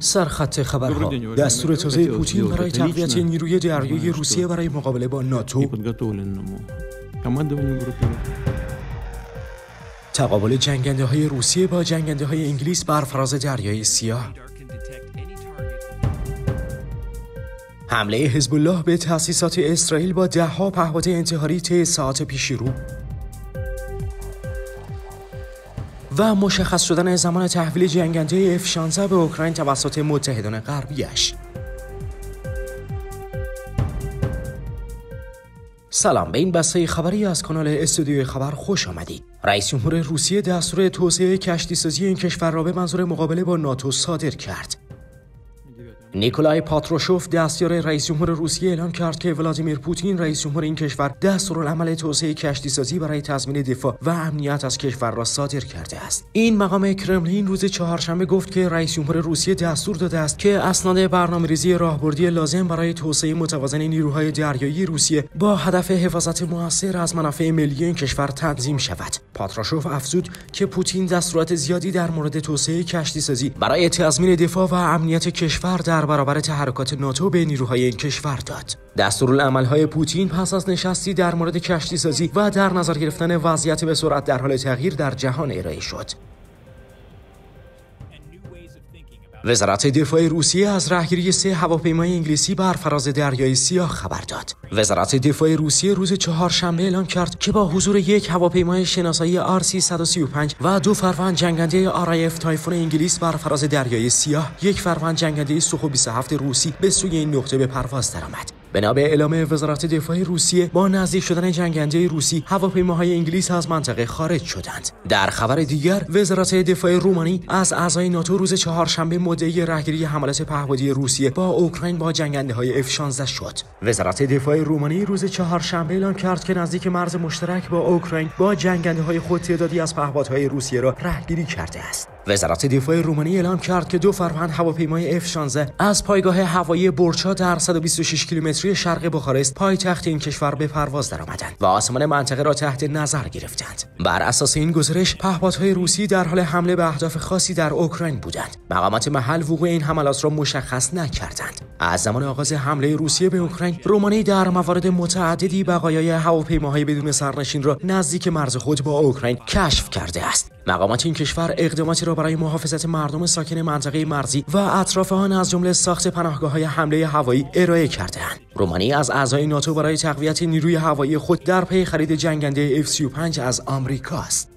سرخط خبرها: دستور تازه پوتین برای تقویت نیروی دریایی روسیه برای مقابله با ناتو. تقابل جنگنده‌های روسیه با جنگنده‌های انگلیس بر فراز دریای سیاه. حمله حزب الله به تأسیسات اسرائیل با ده‌ها پهپاد انتحاری طی ساعات پیشرو. و مشخص شدن زمان تحویل جنگنده F-16 به اوکراین توسط متحدان غربیش. سلام، به این بسته خبری از کانال استودیوی خبر خوش آمدید. رئیس جمهور روسیه دستور توسعه کشتی‌سازی این کشور را به منظور مقابله با ناتو صادر کرد. نیکولای پاتروشوف دستیار رئیس جمهور روسیه اعلام کرد که ولادیمیر پوتین رئیس جمهور این کشور دستورالعمل توسعه کشتی‌سازی برای تضمین دفاع و امنیت از کشور را صادر کرده است. این مقام کرملین روز چهارشنبه گفت که رئیس جمهور روسیه دستور داده است که اسناد برنامه‌ریزی راهبردی لازم برای توسعه متوازن نیروهای دریایی روسیه با هدف حفاظت مؤثر از منافع ملی این کشور تنظیم شود. پاتروشوف افزود که پوتین دستورات زیادی در مورد توسعه کشتی‌سازی برای تضمین دفاع و امنیت کشور در برابر تحرکات ناتو به نیروهای این کشور داد. دستورالعمل‌های پوتین پس از نشستی در مورد کشتی‌سازی و در نظر گرفتن وضعیت به سرعت در حال تغییر در جهان ارائه شد. وزارت دفاع روسیه از رهگیری 3 هواپیمای انگلیسی بر فراز دریای سیاه خبر داد. وزارت دفاع روسیه روز چهارشنبه اعلام کرد که با حضور 1 هواپیمای شناسایی RC-135 و 2 فروند جنگنده RAF تایفون انگلیس بر فراز دریای سیاه، 1 فروند جنگنده سوخو 27 روسی به سوی این نقطه به پرواز درآمد. بنا به اعلام وزارت دفاع روسیه، با نزدیک شدن جنگنده روسی، هواپیماهای انگلیس از منطقه خارج شدند. در خبر دیگر، وزارت دفاع رومانی از اعضای ناتو روز چهارشنبه مدعی رهگیری حملات پهپادی روسیه با اوکراین با جنگنده‌های F-16 شد. وزارت دفاع رومانی روز چهارشنبه اعلام کرد که نزدیک مرز مشترک با اوکراین با جنگنده‌های خود تعدادی از پهپادهای روسیه را رهگیری کرده است. وزارت دفاع رومانی اعلام کرد که 2 فروند هواپیمای F-16 از پایگاه هوایی برچا در 126 کیلومتری شرق بخارست، پایتخت این کشور، به پرواز درآمدند و آسمان منطقه را تحت نظر گرفتند. بر اساس این گزارش، پهپادهای روسی در حال حمله به اهداف خاصی در اوکراین بودند. مقامات محل وقوع این حملات را مشخص نکردند. از زمان آغاز حمله روسیه به اوکراین، رومانی در موارد متعددی بقایای هواپیماهای بدون سرنشین را نزدیک مرز خود با اوکراین کشف کرده است. مقامات این کشور اقداماتی را برای محافظت مردم ساکن منطقه مرزی و اطراف آن از جمله ساخت پناهگاه‌های حمله هوایی ارائه کرده‌اند. رومانی از اعضای ناتو برای تقویت نیروی هوایی خود در پی خرید جنگنده F-35 از آمریکا است.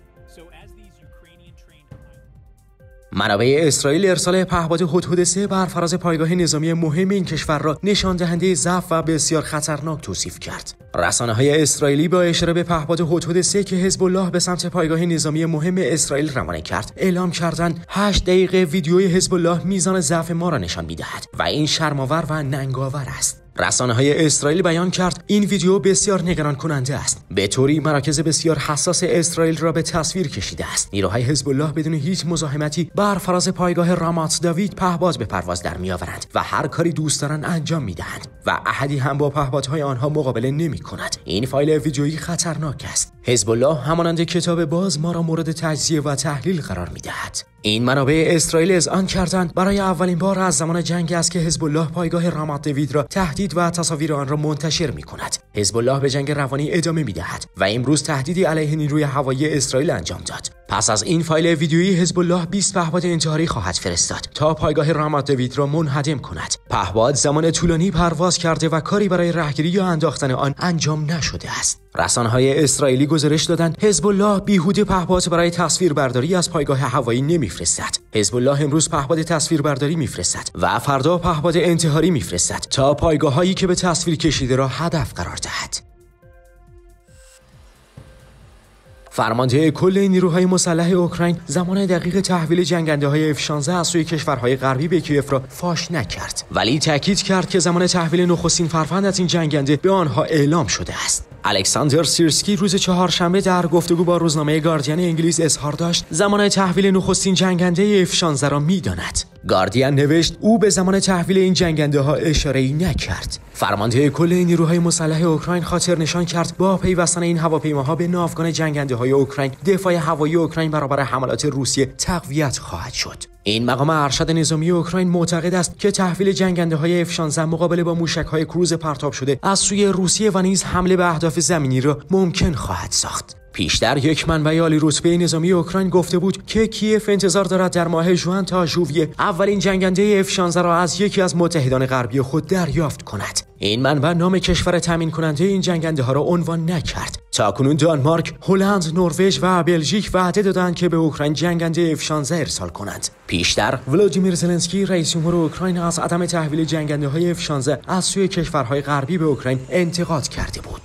منابع اسرائیل ارسال پهپاد هدهد 3 بر فراز پایگاه نظامی مهم این کشور را نشان دهنده ضعف و بسیار خطرناک توصیف کرد. رسانه‌های اسرائیلی با اشاره به پهپاد هدهد 3 که حزب الله به سمت پایگاه نظامی مهم اسرائیل روانه کرد، اعلام کردند 8 دقیقه ویدیوی حزب الله میزان ضعف ما را نشان می‌دهد و این شرم‌آور و ننگاور است. رسانه‌های اسرائیل بیان کرد این ویدیو بسیار نگران کننده است. به طوری مراکز بسیار حساس اسرائیل را به تصویر کشیده است. نیروهای حزب الله بدون هیچ مزاحمتی بر فراز پایگاه رامات داوید پهپاد به پرواز در میآورند و هر کاری دوست دارند انجام میدهند و احدی هم با پهپادهای آنها مقابله نمی‌کند. این فایل ویدیویی خطرناک است. حزب الله همانند کتاب باز ما را مورد تجزیه و تحلیل قرار می‌دهد. این منابع اسرائیل اذعان کردند برای اولین بار از زمان جنگ است که حزب الله پایگاه رامات داوید را تهدید و تصاویر آن را منتشر می‌کند. حزب الله به جنگ روانی ادامه می‌دهد و امروز تهدیدی علیه نیروی هوایی اسرائیل انجام داد. پس از این فایل ویدیویی، حزب الله 20 پهپاد انتحاری خواهد فرستاد تا پایگاه رامات داوید را منهدم کند. پهپاد زمان طولانی پرواز کرده و کاری برای رهگیری یا انداختن آن انجام نشده است. رسانه‌های اسرائیلی گزارش دادند حزب الله بیهوده پهپاد برای تصویربرداری از پایگاه هوایی نمی‌فرستد. حزب الله امروز پهپاد تصویربرداری می‌فرستد و فردا پهپاد انتحاری می‌فرستد تا پایگاه‌هایی که به تصویر کشیده را هدف قرار دهد. فرمانده کل نیروهای مسلح اوکراین زمان دقیق تحویل جنگنده‌های F-16 از سوی کشورهای غربی به کیف را فاش نکرد، ولی تاکید کرد که زمان تحویل نخستین فروند از این جنگنده به آنها اعلام شده است. الکساندر سیرسکی روز چهارشنبه در گفتگو با روزنامه گاردین انگلیس اظهار داشت زمان تحویل نخستین جنگنده F-16 را می‌داند. گاردین نوشت او به زمان تحویل این جنگنده ها اشاره‌ای نکرد. فرمانده کل نیروهای مسلح اوکراین خاطر نشان کرد با پیوستن این هواپیماها به ناوگان جنگنده های اوکراین، دفاع هوایی اوکراین برابر حملات روسیه تقویت خواهد شد. این مقام ارشد نظامی اوکراین معتقد است که تحویل جنگنده های F-16 مقابله با موشک های کروز پرتاب شده از سوی روسیه و نیز حمله به اهداف زمینی را ممکن خواهد ساخت. پیشتر یک منبع عالی رتبه نظامی اوکراین گفته بود که کیف انتظار دارد در ماه ژوئن تا ژوئیه اولین جنگنده F-16 را از یکی از متحدان غربی خود دریافت کند. این منبع نام کشور تامین کننده این جنگنده ها را عنوان نکرد. تاکنون دانمارک، هلند، نروژ و بلژیک وعده دادند که به اوکراین جنگنده F-16 ارسال کنند. پیشتر ولادیمیر زلنسکی رئیس جمهور اوکراین از عدم تحویل جنگنده های F-16 از سوی کشورهای غربی به اوکراین انتقاد کرده بود.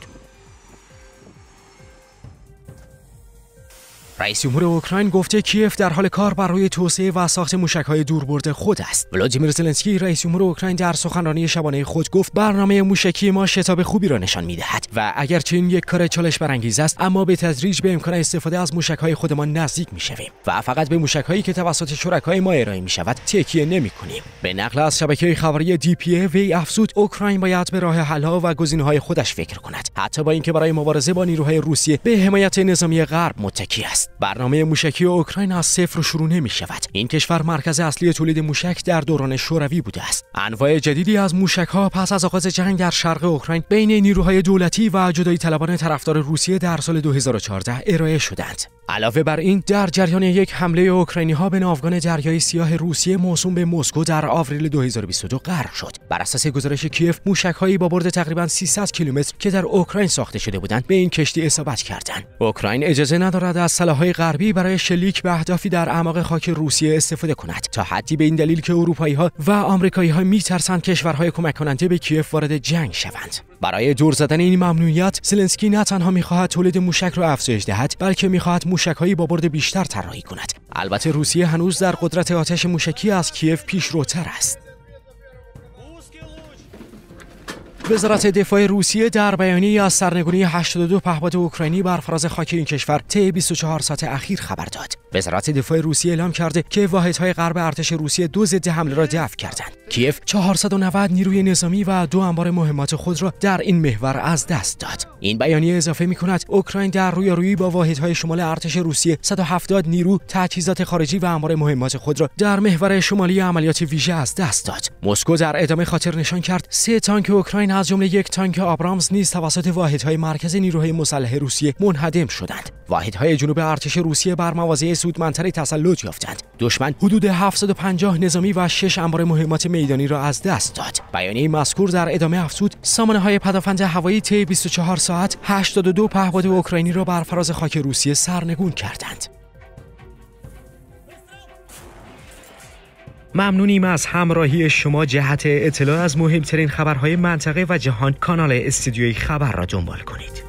رئیس جمهور اوکراین گفته کیف در حال کار بر روی توسعه و ساخت موشک‌های دوربرد خود است. ولادیمیر زلنسکی رئیس جمهور اوکراین در سخنرانی شبانه خود گفت برنامه موشکی ما شتاب خوبی را نشان می‌دهد و اگرچه این یک کار چالش برانگیز است، اما به تدریج به امکان استفاده از موشک‌های خودمان نزدیک می‌شویم و فقط به موشک‌هایی که توسط شرکای ما ارائه می‌شود تکیه نمی‌کنیم. به نقل از شبکه خبری DPA وی افزود اوکراین باید به راه حل‌ها و گزینه‌های خودش فکر کند، حتی با اینکه برای مبارزه با نیروهای روسیه به حمایت نظامی غرب متکی است. برنامه موشکی اوکراین از صفر شروع نمی شود. این کشور مرکز اصلی تولید موشک در دوران شوروی بوده است. انواع جدیدی از موشک‌ها پس از آغاز جنگ در شرق اوکراین بین نیروهای دولتی و جدایی طلبان طرفدار روسیه در سال 2014 ارائه شدند. علاوه بر این، در جریان یک حمله اوکراینی‌ها به ناوگان دریای سیاه روسیه موسوم به مسکو در آوریل 2022 غرق شد. بر اساس گزارش کیف، موشک‌هایی با برد تقریباً 300 کیلومتر که در اوکراین ساخته شده بودند، به این کشتی اصابت کردند. اوکراین اجازه ندارد از سلاح‌های غربی برای شلیک به اهدافی در اعماق خاک روسیه استفاده کند، تا حدی به این دلیل که اروپایی‌ها و آمریکایی‌ها می‌ترسند کشورهای کمک کننده به کیف وارد جنگ شوند. برای دور زدن این ممنوعیت، زلنسکی نه تنها می‌خواهد تولید موشک را افزایش دهد، بلکه می‌خواهد موشک‌هایی با برد بیشتر طراحی کند. البته روسیه هنوز در قدرت آتش موشکی از کیف پیشروتر است. وزارت دفاع روسیه در بیانیه‌ای از سرنگونی 82 پهپاد اوکراینی بر فراز خاک این کشور طی 24 ساعت اخیر خبر داد. وزارت دفاع روسیه اعلام کرده که واحدهای غرب ارتش روسیه 2 ضد حمله را دفع کردند. کیف 490 نیروی نظامی و 2 انبار مهمات خود را در این محور از دست داد. این بیانیه اضافه می‌کند اوکراین در رویارویی با واحدهای شمال ارتش روسیه 170 نیرو، تجهیزات خارجی و انبار مهمات خود را در محور شمالی عملیات ویژه از دست داد. مسکو در ادامه خاطر نشان کرد 3 تانک اوکراین از جمله 1 تانک آبرامز نیز توسط واحدهای مرکز نیروهای مسلح روسیه منهدم شدند. واحدهای جنوب ارتش روسیه بر مواضع سودمندتری تسلط یافتند. دشمن حدود 750 نظامی و 6 انبار مهمات میدانی را از دست داد. بیانیه مذکور در ادامه افزود سامانه‌های پدافند هوایی طی 24 ساعت 82 پهپاد اوکراینی را بر فراز خاک روسیه سرنگون کردند. ممنونیم از همراهی شما. جهت اطلاع از مهمترین خبرهای منطقه و جهان، کانال استودیوی خبر را دنبال کنید.